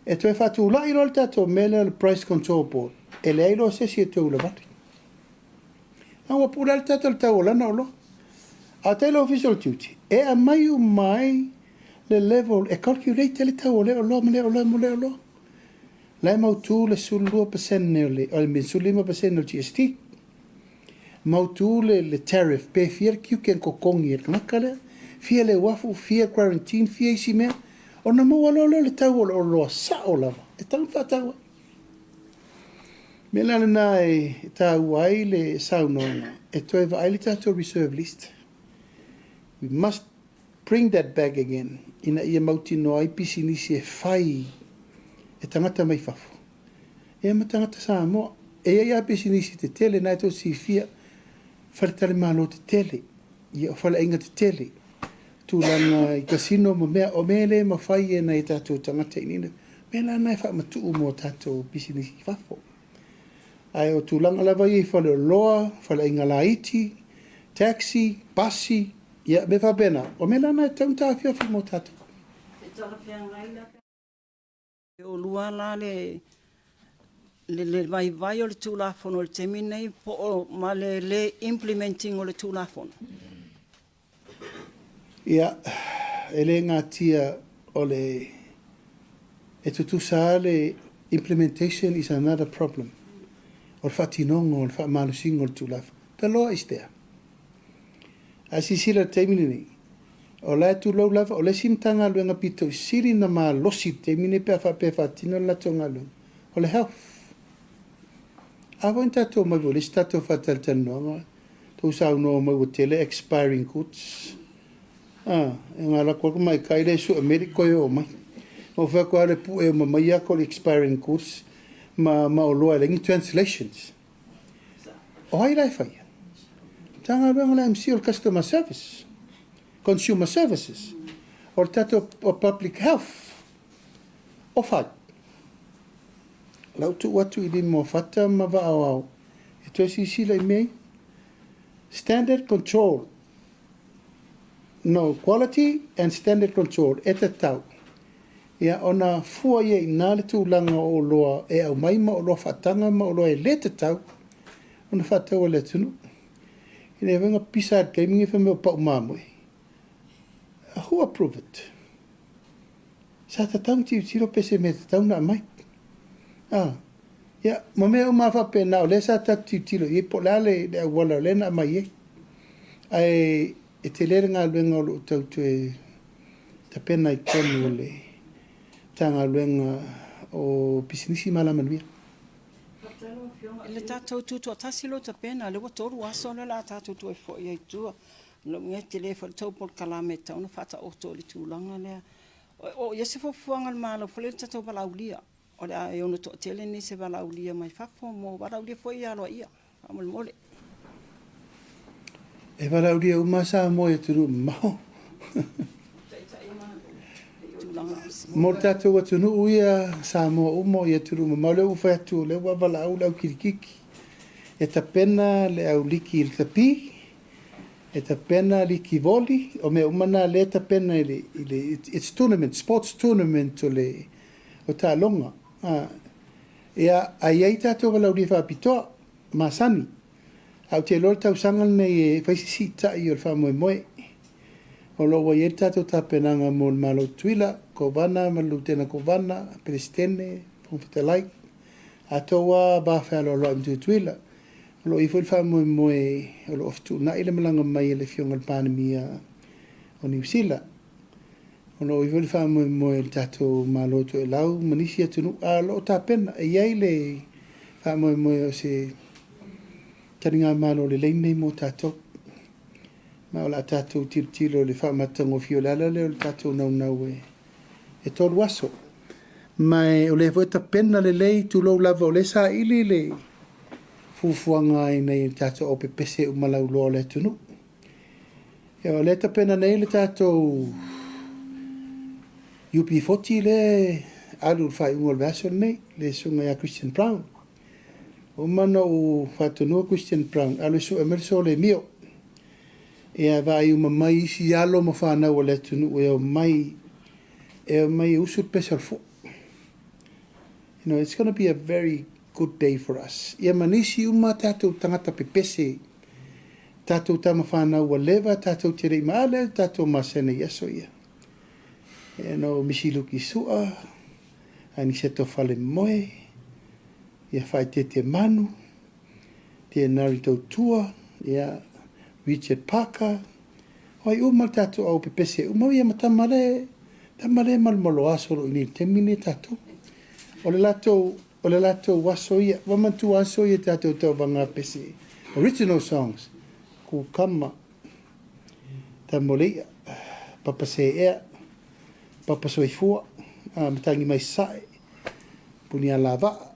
E to e whatu la iro le tato mea leo le price control board. E le ailo se si e tau la vati. Awa pula le tato le tau o lana o loa. A tailo official duty. E a mai le level, e calculate le tau o leo loa, ma leo loa. Lai mautu le sulua pasene o le minsulima pasene o GST. Mautu le tariff, pe fia kiu ken kokongi e kanakale, fia le wafu, fia quarantine, fia isi mea, o na maua lolo le tau o loa sa o lava. E tau whataua. Me lana na e tau ai le saunonga, e toi wa ai le tātou reserve list. We must bring that back again. Ina ia mauti no ai pisinisi e whai e tangata mai whafo. E ma tangata Samoa. E ia pisinisi te tele, nai tō si fia, whare tale malo te tele. Ia o Faleoaiga te tele. Tūlanga I kasino ma mea o mele ma whai e nei tātou tangata inina. Mela nai wha matuu mo tātou pisinisi whafo. Ai o tūlanga lawa I Faleo'o, Faleoaiga laiti, taxi, basi, ia me whabena. O mela nai taunta whiawhi mo tātou. O lua la le vai o le tūlafono le temi nei po o ma le implementing o le tūlafono. Ia, e le ngā tia o le e tutusa le implementation is another problem. O le whatinongo, o le whaamalusingo o le tūlafono. The law is there. As I sila temi nei. O lai tu lau lava, o le simtanga luenga pito I siri na maa losi te mine pea whatino la tonga luenga. O le health. Awa in tato mai wo, le stato whatal tanoa. Tau sao no mai wo tele expiring goods. E ngā la kua mai kaire su Ameriko e o mai. O whakua le pu e o mai ako le expiring goods. Ma o loa lengi translations. O hai lai whaia. Tanga luenga la MC o customer service. Consumer services, or tato o public health, o whai. Lau tu watu I di mo whata ma wa au. E toi si sila I mei. Standard control. No, quality and standard control. E te tau. Ia ona fua ia I nā le tūlanga o loa e au maima o loa whatanga ma o loa e le te tau. Ona whatau o le tunu. Ine wenga pisa at gaming e whame o pau mamui. Who approve it? Sa ta tau ti tiro pese me ta tau na mai. Ya, ma mea o mawha pe nao, le sa ta ti tiro, I po lale le wala le na mai e. Ai, e te lere ngā luenga o lo tau tu ta pena I konu le tanga luenga o pisinisi malamanua. Le tātou tutua tasilo ta pena, le watoru aso le la tātou tua fo ia tua. Lo nge te le fo tau por kalame tau na fata oto le tūlanga lea. O ia se fo fuanga le malo, fo le tātou Valaulia. O le a e ono to tele ni se Valaulia mai fafo mo Valaulia fo ia aloa ia. Amol mole. E Valaulia umasa mo e turu mao. Mo tātou atunu uia sa mo umo ia turu mao le ufa atu le wa Valau lau kirikiki. E ta pena le au liki il tapi. E ta pena liki voli. O me umana le ta pena it's tournament, sports tournament o ta longa. Ia ai tātou Valaulia whapitoa masani. Au te lor tau sangal nei e whaisisi tai o le whamoemoe. O lo wa ieri tātou tāpenanga mo le malo tuila, Kovana, malutena Kovana, Pelestene, Feiloaiga. A toa ba whaelo lo am tuila. O lo ifo le whamoemoe, o lo oftu na ile malanga mai le fionga le Palemia o New Zealand. O lo ifo le whamoemoe le tātou malo tu e lau, manisi atunu, a lo tāpena, e iei le whamoemoe o se taringa malo le leinei mo tātou. Ma o la tātou tilo le whamatango fio le ala le o le tātou nau e tolu aso. Mai o le voeta pena le lei tu lou lava o le sa ili le fufuanga i nei tātou o pepese o malau loa le tunu. E o le ta pena nei le tātou UP40 le alu whai ungol vaso nei le sunga ya Christian Brown. O mana o whatonua Christian Brown, alu su emerso le mio. E a vai uma mai si alo ma whanau o le tunu e o mai usu pesal fo. You know, it's going to be a very good day for us. Ia manisi uma tātou tangata pepese, tātou tama whanau o leva, tātou te rei maale, tātou masene yaso ia. E no misiluki sua, ani se to fale moe, ia whai te manu, te narito tua, ia Richard Parker, hoi uma tātou au pepese, uma ia matamare malmolo aso lo ini temine tātou. O le lato waso ia, wamantu waso ia tātou tau wanga pese. Original songs, ku kama, tamoleia, papa se ea, papa soifua, matangi mai sae, punia lava,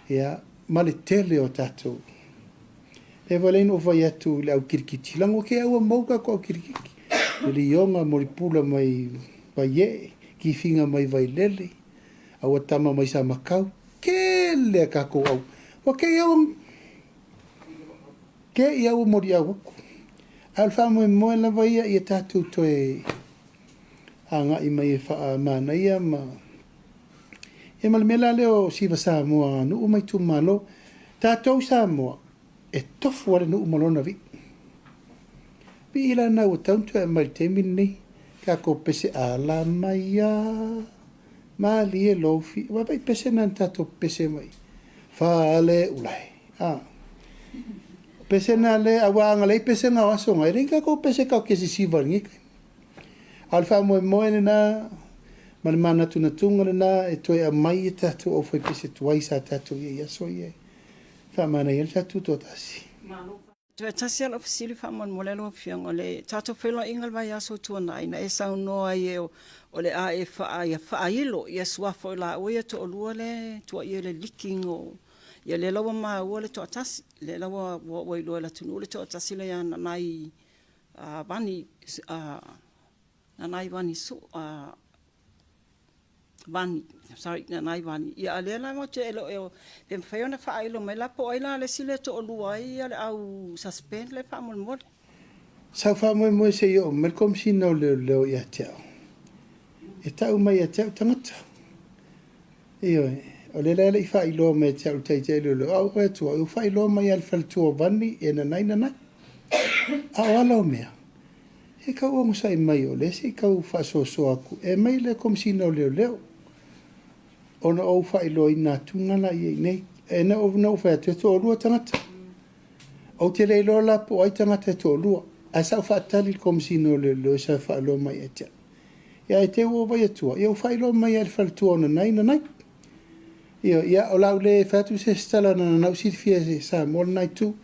ia, male tele o tātou. E walein o vai atu le au kirikiti. Lango ke au mauka ko au kirikiki. Le ionga moripula mai vai e, ki finga mai vai lele. Au atama mai sa makau. Ke le kako au. Wa ke iau mori au aku. Alfa mo mo la vai ia tatu to e anga I mai fa mana ia ma. E malmela leo siva sa mo no mai tu malo. Tatu sa mo. E tofu wale no umalona vi. Vi ila na o tauntu e mai temin nei. Ka ko pese ala mai a. Mali e lofi. Wa vai pese nan tato pese mai. Faleo'o. Pese na le awanga le pese na waso ngai. Ringa ko pese ka kesi siva ngika. Alfa mo na. Malimana tunatunga na. E toi a mai e tato o foi pese tuaisa tato ia so ia. Mana ia tatu totasi. Te tasi ala fasili famon molelo fianga le tato Feiloaiga vai aso tuana ina e saunoa ia o le a e whailo ia sua foi la o ia to lua le to ia le leaking o ia le lawa ma o le to tasi le lawa o ilo la tunu le to tasi le ana nai vani so Vani, sorry, nai vani. Ia alela mo te elo pe faiona failo mai la po ila le sile to olua ia le au suspend le famol mod. Sa famol mo se yo, mer kom si no le ia tau. E tau mai tau tangata. Io, o le le failo me tau te le au e tu o failo mai al fal tu vani e na nai. A wala mea. E ka o sai mai o le se ka u fa so aku. E mai le kom si no le ona o whaelo I nā tungala I nei. E na o whai te tō lua tangata. O te leilo lapo ai tangata tō lua. A sa whaatali kom sino le sa whaelo mai e tia. Ia e te ua vai atua. Ia o whailo mai e whaletua na nai. Ia o lau le whatu se stala na nau sirfia se sa mol nai tu.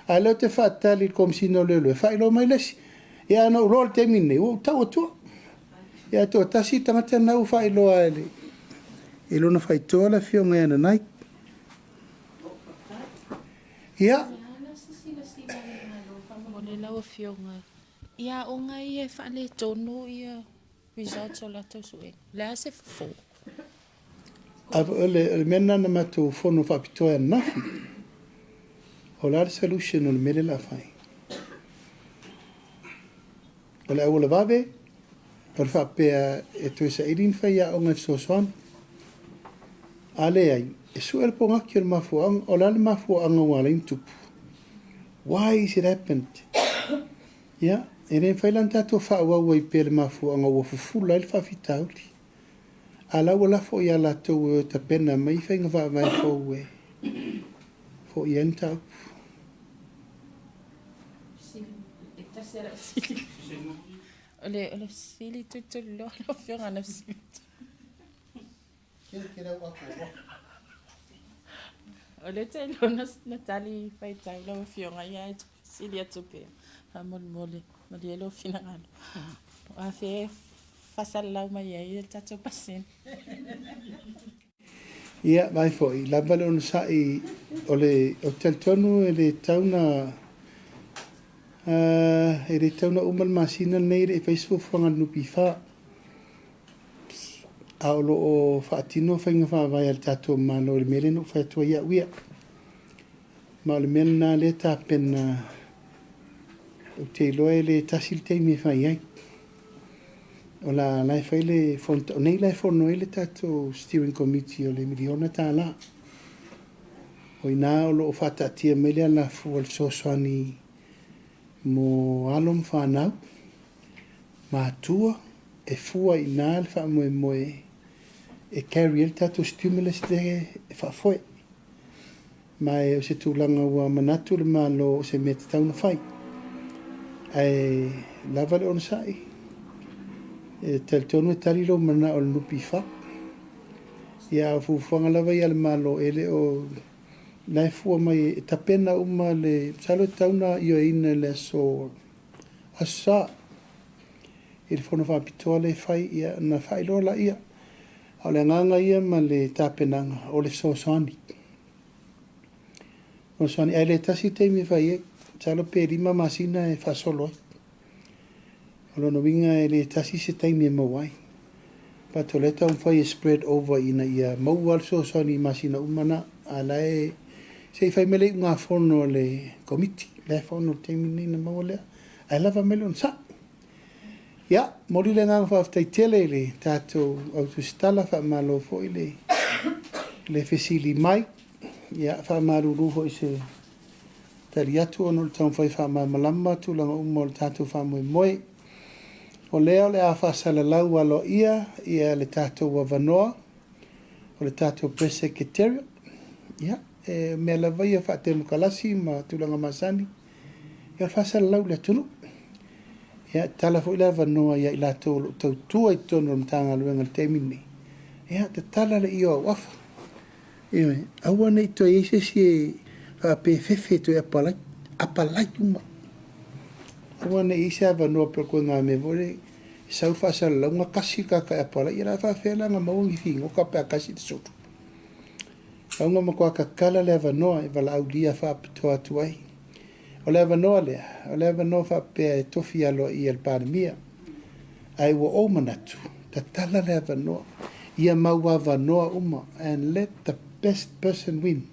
A leo te whaatali komisino leo leo. Whailo mai lesi. Ia na urol te mine. O tau atua. Ia toa tasi tangata nau whailoa ele. E lona whaitoa la whionga ia na nai. Ia. Ole laua whionga. Ia o ngai e whale tonu ia results o lato sue. Lea se fo. Ole mena na matu fono whapitoa nafi. O la solution o le mele la whai. Ole au le vawe. Ole whapea e tue sa irin whai a onga sosoan. Ale ai. E suel po ngaki o le mafuang. O la le mafuang o wala intupu. Why is it happened? Yeah. E rei whailan tātua whaua i pēle mafuanga o fufula il whawhitauli. A lau ala fo i ala tau e ta pena mai whainga whaamai fau e. Fo i entau. Ole sili tutu lo whionga na sili. Ole te lona Natali whaitai lau whionga ia e sili atupe. Hamon mole. Madielo finangalo. Afe fasal lau mai ai el tato pasin. Ia, vai foi. La vale on sai ole hotel tonu e le tauna e le tauna umal masina nei e Facebook fanga nupi fa. Aulo o fatino fanga fa vai al tato mano le mele no fa to ia wia. Ma le melna le tapen o te loe le tasil te mi fai ai. O la lai fai le fonta, o nei lai fono ele tato steering committee o le miliona ta la. O ina o lo o fata tia mele ala fu al sosoani mo alom whanau. Ma atua e fua ina al wha moe moe e carry el tato stimulus de e wha foe. Ma e o se tūlanga ua manatu le malo o se mete tauna fai. Ai lava le on sai tel tonu tali lo mana o nupi fa ia fu fanga lava ia le malo ele o lai fu mai tapena uma le salo tauna io in le so asa il fono fa pitole fai ia na fai lo la ia o le nganga ia ma le tapena o le so sani o sani ele tasi te mi fai salo perima masina e fa solo. Alo no winga e le tasi se taimi e mawai. Pato leta un fai spread over ina ia mawal so soni masina umana ala e se fai mele unga fono le komiti. Le fono taimi nina mawalea. A lava mele on sa. Ia, mori le ngang whaftai tele le tato au Tusitala wha malo fo i le fesili mai. Ia, wha maruru ho i se tari atu ono le tau whai wha malama tu langa umo le tātou wha moe moe. O leo le a whasala lau alo ia le tātou wa wanoa. O le tātou press secretariat. Ia, mea la vai a wha te mukalasi ma tu langa masani. Ia whasala lau le tunu. Ia, tala fo ila wanoa ia ila tau tua i tono mtanga luenga le temini. Ia, te tala le io wafa. Ia, awa nei to eise si pe fefe to apalai uma. Awa nei isa vanoa pe ko nga me vore sau fa sa la nga kasi ka apalai ira fa fela nga maungi fingo ka pe kasi tsutu. Au nga mo ka kala le vanoa e vala aulia fa to atuai. O le vanoa fa pe tofi alo i el Palemia. Ai wo o manatu. Ta tala le vanoa. Ia maua vanoa uma and let the best person win.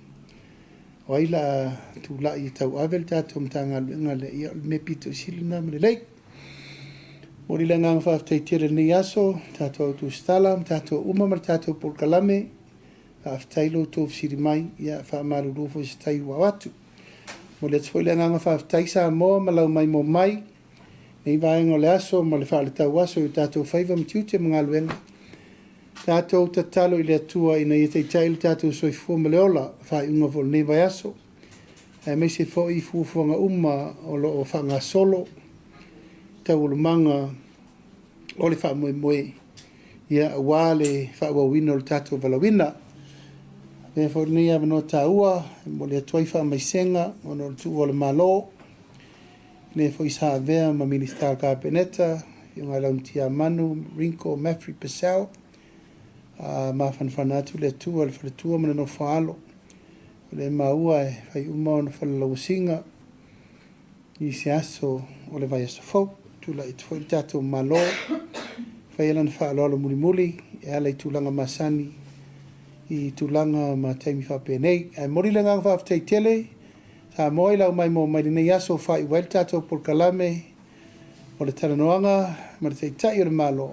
O ila tu la i tau avel tātou mtanga ngale ia me pito silina me lei. Mori le ngang whaftai tira ni aso, tātou Tusitala, tātou umamar tātou Polkalame, whaftai lo tō fsiri mai, ia whaamaru rufo si tai wawatu. Mo le tfoi le ngang whaftai sa moa malau mai mo mai, nei vaenga le aso, ma le whaale tau aso i tātou whaiva mtiute mga luenga. Tātou tatalo i le atua ina i te tail tātou soifua ma le ola, whai unga vol nei vai aso. Me se fo i fufuanga uma o lo o whanga solo, tau ulumanga o le wha moe moe. ia ua le fa'auauina o le tatou valauina. Pe foʻi nei avanoa tāua mo le atuai fa'amaisenga ona o le tu'u o le mālō. Ne foʻi sa avea ma Minista Kapeneta, i ngai launtia manu, Rinko, Mafri, Pesau, ma fanafana atu le atua le faletua ma le nofa alo. Le maua e fai uma ona falalauasiga i se aso o le vai aso fou, tula i foi tatou mālō, fai lana fa'aloalo mulimuli, e ala i tulaga masani, i tulaga ma taimi fa'apenei. Ae moli le gaga fa'afetaitele, sa moa i lau mai mo mai lenei aso fa'aiuai le tatou polokalame o le talanoaga ma le taʻitaʻi o le mālō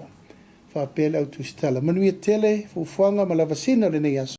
fa'apea le ʻau tusitala. Manuia tele fuafuaga ma lavasina o lenei aso.